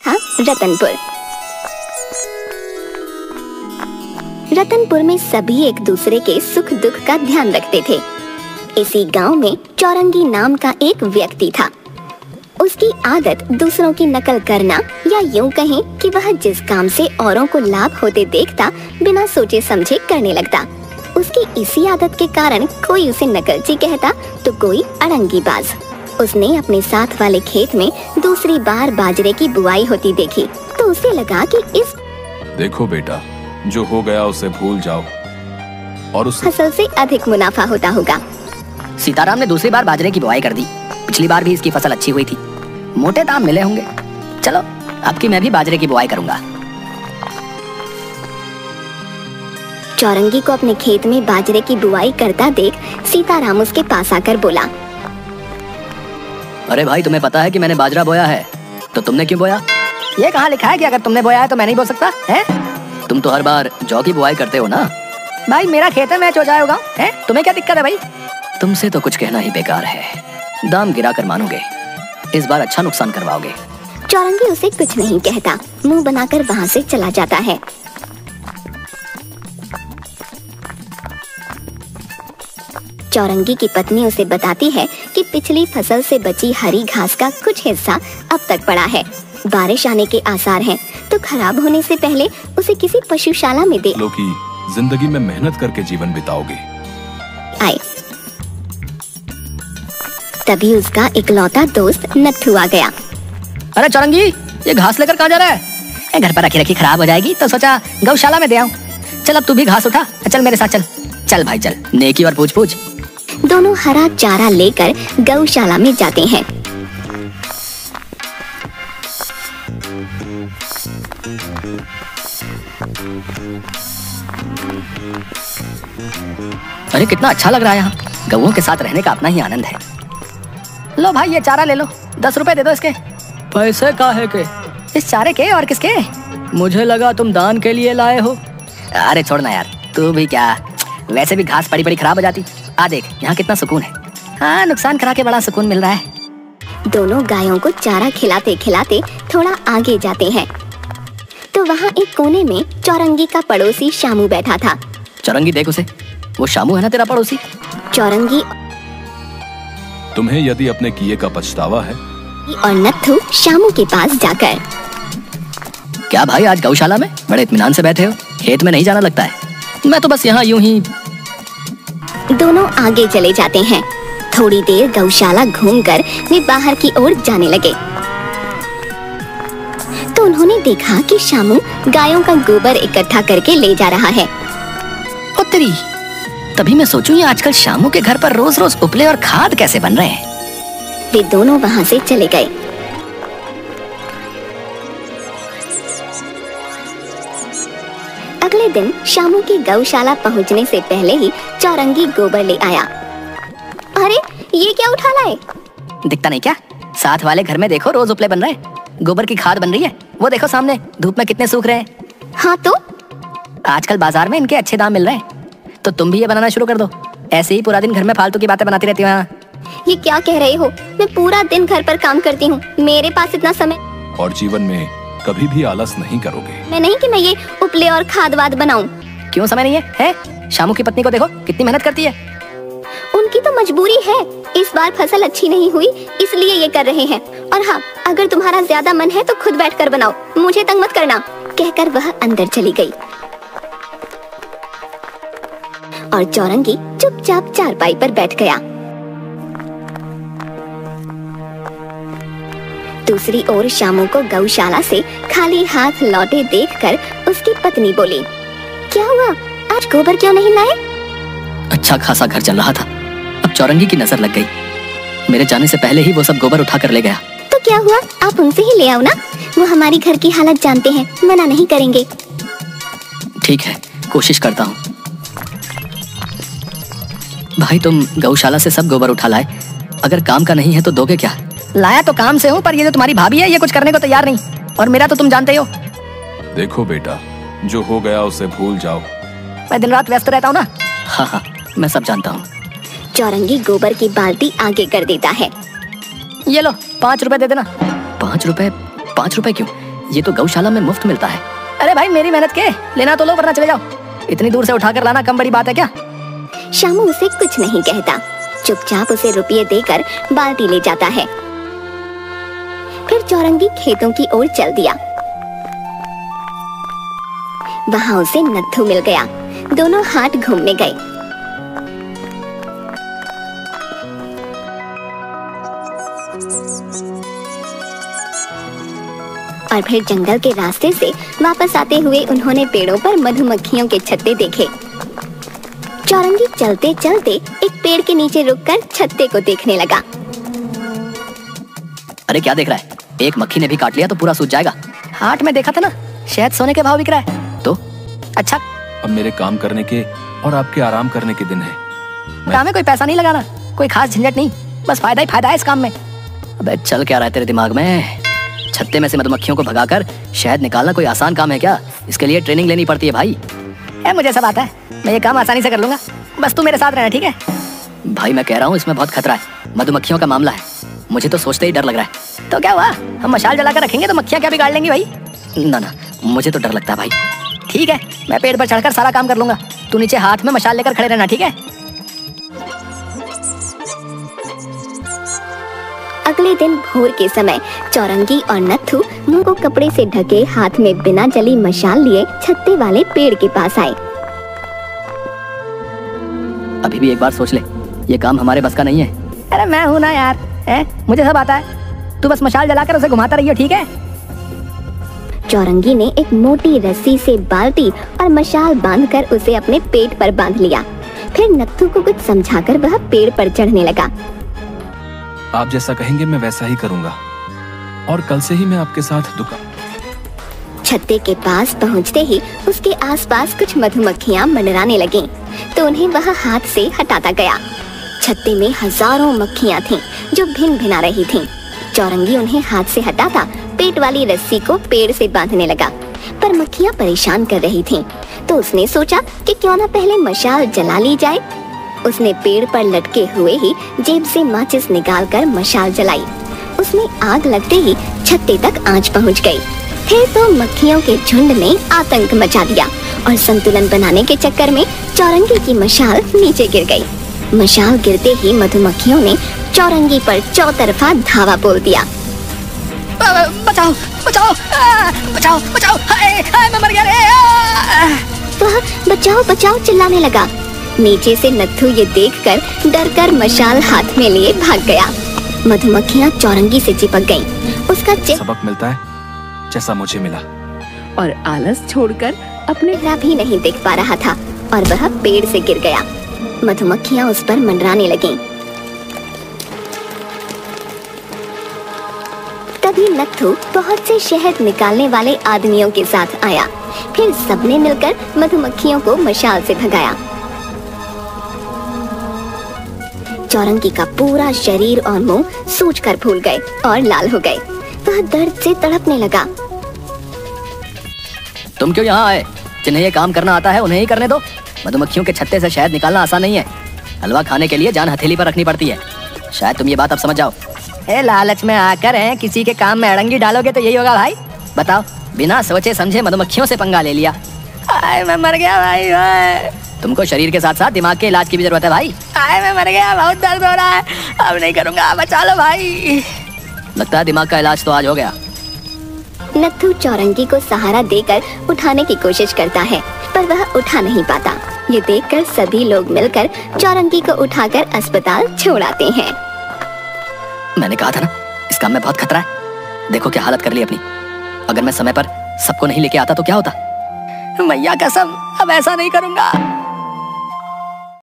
था रतनपुर। रतनपुर में सभी एक दूसरे के सुख दुख का ध्यान रखते थे। इसी गांव में चौरंगी नाम का एक व्यक्ति था। उसकी आदत दूसरों की नकल करना, या यूं कहें कि वह जिस काम से औरों को लाभ होते देखता बिना सोचे समझे करने लगता। उसकी इसी आदत के कारण कोई उसे नकलची कहता तो कोई अड़ंगीबाज। उसने अपने साथ वाले खेत में दूसरी बार बाजरे की बुआई होती देखी तो उसे लगा कि इस देखो बेटा, जो हो गया उसे भूल जाओ और उस फसल से अधिक मुनाफा होता होगा। सीताराम ने दूसरी बार बाजरे की बुआई कर दी। पिछली बार भी इसकी फसल अच्छी हुई थी, मोटे दाम मिले होंगे। चलो अब की मैं भी बाजरे की बुआई करूंगा। चौरंगी को अपने खेत में बाजरे की बुआई करता देख सीताराम उसके पास आकर बोला, अरे भाई, तुम्हें पता है कि मैंने बाजरा बोया है, तो तुमने क्यों बोया? ये कहाँ लिखा है कि अगर तुमने बोया है तो मैं नहीं बो सकता है? तुम तो हर बार जौ की बुआई करते हो ना। भाई मेरा खेत है, मैं चौजाया होगा है, तुम्हें क्या दिक्कत है भाई? तुमसे तो कुछ कहना ही बेकार है। दाम गिरा कर मानोगे, इस बार अच्छा नुकसान करवाओगे। चौरंगी उसे कुछ नहीं कहता, मुंह बनाकर वहाँ से चला जाता है। चौरंगी की पत्नी उसे बताती है कि पिछली फसल से बची हरी घास का कुछ हिस्सा अब तक पड़ा है। बारिश आने के आसार हैं, तो खराब होने से पहले उसे किसी पशुशाला में दे लो कि जिंदगी में मेहनत करके जीवन बिताओगे। आए तभी उसका इकलौता दोस्त नत्थू आ गया। अरे चौरंगी, ये घास लेकर कहाँ जा रहा है? घर पर रखी रखी खराब हो जाएगी तो सोचा गौशाला में दे आऊं। चल अब तू भी घास उठा, चल मेरे साथ चल। चल भाई चल, नेकी और पूछ पूछ। दोनों हरा चारा लेकर गौशाला में जाते हैं। अरे कितना अच्छा लग रहा है यहाँ, गौओं के साथ रहने का अपना ही आनंद है। लो भाई ये चारा ले लो, 10 रुपए दे दो इसके। पैसे काहे के? इस चारे के और किसके? मुझे लगा तुम दान के लिए लाए हो। अरे छोड़ना यार, तू भी क्या, वैसे भी घास पड़ी पड़ी खराब हो जाती। आ देख यहाँ कितना सुकून है। हाँ, नुकसान करा के बड़ा सुकून मिल रहा है। दोनों गायों को चारा खिलाते खिलाते थोड़ा आगे जाते हैं तो वहाँ एक कोने में चौरंगी का पड़ोसी शामू बैठा था। चौरंगी देख उसे, वो शामू है ना तेरा पड़ोसी। चौरंगी तुम्हें यदि अपने किए का पछतावा है और नत्थू शामू के पास जाकर, क्या भाई आज गौशाला में बड़े इत्मीनान से बैठे हो, खेत में नहीं जाना लगता है? मैं तो बस यहाँ यूं ही। दोनों आगे चले जाते हैं। थोड़ी देर गौशाला घूमकर वे बाहर की ओर जाने लगे तो उन्होंने देखा कि शामू गायों का गोबर इकट्ठा करके ले जा रहा है। ओ तेरी, तभी मैं सोचूं ये आजकल शामू के घर पर रोज रोज उपले और खाद कैसे बन रहे हैं। वे दोनों वहाँ से चले गए। अगले दिन शामू की गौशाला पहुँचने से पहले ही चौरंगी गोबर ले आया। अरे ये क्या उठा लाए? दिखता नहीं क्या? साथ वाले घर में देखो रोज उपले बन रहे हैं, गोबर की खाद बन रही है। वो देखो सामने धूप में कितने सूख रहे हैं। हाँ तो आजकल बाजार में इनके अच्छे दाम मिल रहे हैं, तो तुम भी ये बनाना शुरू कर दो। ऐसे ही पूरा दिन घर में फालतू की बातें बनाती रहती हो। ये क्या कह रहे हो? मैं पूरा दिन घर पर काम करती हूँ, मेरे पास इतना समय। और जीवन में कभी भी आलस नहीं करोगे। मैं नहीं कि मैं ये उपले और खाद वाद बनाऊं। क्यों समय नहीं है, है? शामू की पत्नी को देखो कितनी मेहनत करती है। उनकी तो मजबूरी है, इस बार फसल अच्छी नहीं हुई इसलिए ये कर रहे हैं। और हाँ, अगर तुम्हारा ज्यादा मन है तो खुद बैठकर बनाओ, मुझे तंग मत करना। कहकर वह अंदर चली गई और चौरंगी चुपचाप चारपाई पर बैठ गया। दूसरी ओर शामू को गौशाला से खाली हाथ लौटे देखकर उसकी पत्नी बोली, क्या हुआ, आज गोबर क्यों नहीं लाए? अच्छा खासा घर चल रहा था, अब चौरंगी की नजर लग गई। मेरे जाने से पहले ही वो सब गोबर उठा कर ले गया। तो क्या हुआ, आप उनसे ही ले आओ ना, वो हमारी घर की हालत जानते हैं, मना नहीं करेंगे। ठीक है, कोशिश करता हूँ। भाई तुम गौशाला से सब गोबर उठा लाए, अगर काम का नहीं है तो दोगे क्या? लाया तो काम से हूँ, पर ये जो तुम्हारी भाभी है ये कुछ करने को तैयार नहीं, और मेरा तो तुम जानते ही हो। देखो बेटा, जो हो गया उसे भूल जाओ। मैं दिन रात व्यस्त रहता हूँ ना। हाँ हाँ, मैं सब जानता हूँ। चौरंगी गोबर की बाल्टी आगे कर देता है। ये लो 5 रुपए दे देना। 5 रुपए? 5 रुपए क्यों? ये तो गौशाला में मुफ्त मिलता है। अरे भाई मेरी मेहनत के लेना तो लो वरना चले जाओ। इतनी दूर से उठाकर लाना कम बड़ी बात है क्या? शामू उसे कुछ नहीं कहता, चुपचाप उसे रुपये देकर बाल्टी ले जाता है। फिर चौरंगी खेतों की ओर चल दिया। वहां उसे नत्थू मिल गया। दोनों हाट घूमने गए। और फिर जंगल के रास्ते से वापस आते हुए उन्होंने पेड़ों पर मधुमक्खियों के छत्ते देखे। चौरंगी चलते चलते एक पेड़ के नीचे रुककर छत्ते को देखने लगा। अरे क्या देख रहा है? एक मक्खी ने भी काट लिया तो पूरा सूज जाएगा। हाट में देखा था ना, शहद सोने के भाव बिक रहा है। तो अच्छा, अब मेरे काम करने के और आपके आराम करने के दिन है। काम में कोई पैसा नहीं लगाना, कोई खास झंझट नहीं, बस फायदा ही फायदा है इस काम में। अबे चल क्या रहा है तेरे दिमाग में? छत्ते में से मधुमक्खियों को भगाकर शहद निकालना कोई आसान काम है क्या? इसके लिए ट्रेनिंग लेनी पड़ती है भाई। मुझे सब आता है, मैं ये काम आसानी से कर लूंगा, बस तू मेरे साथ रहना, ठीक है? भाई मैं कह रहा हूँ इसमें बहुत खतरा है, मधुमक्खियों का मामला है, मुझे तो सोचते ही डर लग रहा है। तो क्या हुआ, हम मशाल जलाकर रखेंगे तो मक्खियाँ क्या बिगाड़ लेंगी भाई? ना ना, मुझे तो डर लगता है भाई। ठीक है, मैं पेड़ पर चढ़कर सारा काम कर लूंगा, तू नीचे हाथ में मशाल लेकर खड़े रहना, ठीक है? अगले दिन भोर के समय चौरंगी और नत्थू मुंह को कपड़े से ढके हाथ में बिना जली मशाल लिए छत्ते वाले पेड़ के पास आए। अभी भी एक बार सोच ले, ये काम हमारे बस का नहीं है। अरे मैं हूं ना यार, मुझे सब आता है, तू बस मशाल जलाकर उसे घुमाता रहियो, ठीक है? चौरंगी ने एक मोटी रस्सी से बाल्टी और मशाल बांधकर उसे अपने पेट पर बांध लिया। फिर नत्थू को कुछ समझाकर वह पेड़ पर चढ़ने लगा। आप जैसा कहेंगे मैं वैसा ही करूंगा, और कल से ही मैं आपके साथ दुकान। छत्ते के पास पहुंचते ही उसके आसपास कुछ मधुमक्खियां मंडराने लगीं, तो उन्हें वह हाथ से हटाता गया। छत्ते में हजारों मक्खियां थीं, जो भिन भिना रही थीं। चौरंगी उन्हें हाथ से हटाता पेट वाली रस्सी को पेड़ से बांधने लगा, पर मक्खियां परेशान कर रही थीं, तो उसने सोचा कि क्यों न पहले मशाल जला ली जाए। उसने पेड़ पर लटके हुए ही जेब से माचिस निकालकर मशाल जलाई। उसमें आग लगते ही छत्ते तक आंच पहुंच गई। फिर तो मक्खियों के झुंड ने आतंक मचा दिया और संतुलन बनाने के चक्कर में चौरंगी की मशाल नीचे गिर गई। मशाल गिरते ही मधुमक्खियों ने चौरंगी पर चौतरफा धावा बोल दिया। बचाओ बचाओ बचाओ बचाओ, हाय हाय मैं मर गया रे। वह बचाओ बचाओ चिल्लाने लगा। नीचे से नत्थू ये देखकर डरकर मशाल हाथ में लिए भाग गया। मधुमक्खियां चौरंगी से चिपक गईं। उसका सबक मिलता है जैसा मुझे मिला, और आलस छोड़कर अपने चेहरा भी नहीं देख पा रहा था और वह पेड़ से गिर गया। मधुमक्खियां उस पर मंडराने लगीं। तभी नत्थू बहुत से शहद निकालने वाले आदमियों के साथ आया। फिर सबने मिलकर मधुमक्खियों को मशाल से भगाया। चौरंगी का पूरा शरीर और मुंह सूजकर फूल गए और लाल हो गए। वह दर्द से तड़पने लगा। तुम क्यों यहाँ आए? जिन्हें ये काम करना आता है उन्हें ही करने दो। मधुमक्खियों के छत्ते से शहद निकालना आसान नहीं है। हलवा खाने के लिए जान हथेली पर रखनी पड़ती है। शायद तुम ये बात अब समझ जाओ। लालच में आकर किसी के काम में अड़ंगी डालोगे तो यही होगा भाई। बताओ, बिना सोचे समझे मधुमक्खियों से पंगा ले लिया। मैं मर गया भाई। तुमको शरीर के साथ साथ दिमाग के इलाज की भी जरूरत है भाई। मैं मर गया, बहुत दर्द हो रहा है, अब नहीं करूंगा, बचा लो भाई। लगता है दिमाग का इलाज तो आज हो गया। नत्थू चौरंगी को सहारा देकर उठाने की कोशिश करता है, पर वह उठा नहीं पाता। ये देखकर सभी लोग मिलकर चौरंगी को उठाकर अस्पताल छोड़ आते हैं। मैंने कहा था ना, इस काम में बहुत खतरा है। देखो क्या हालत कर ली अपनी। अगर मैं समय पर सबको नहीं लेके आता तो क्या होता? मैया कसम, अब ऐसा नहीं करूंगा।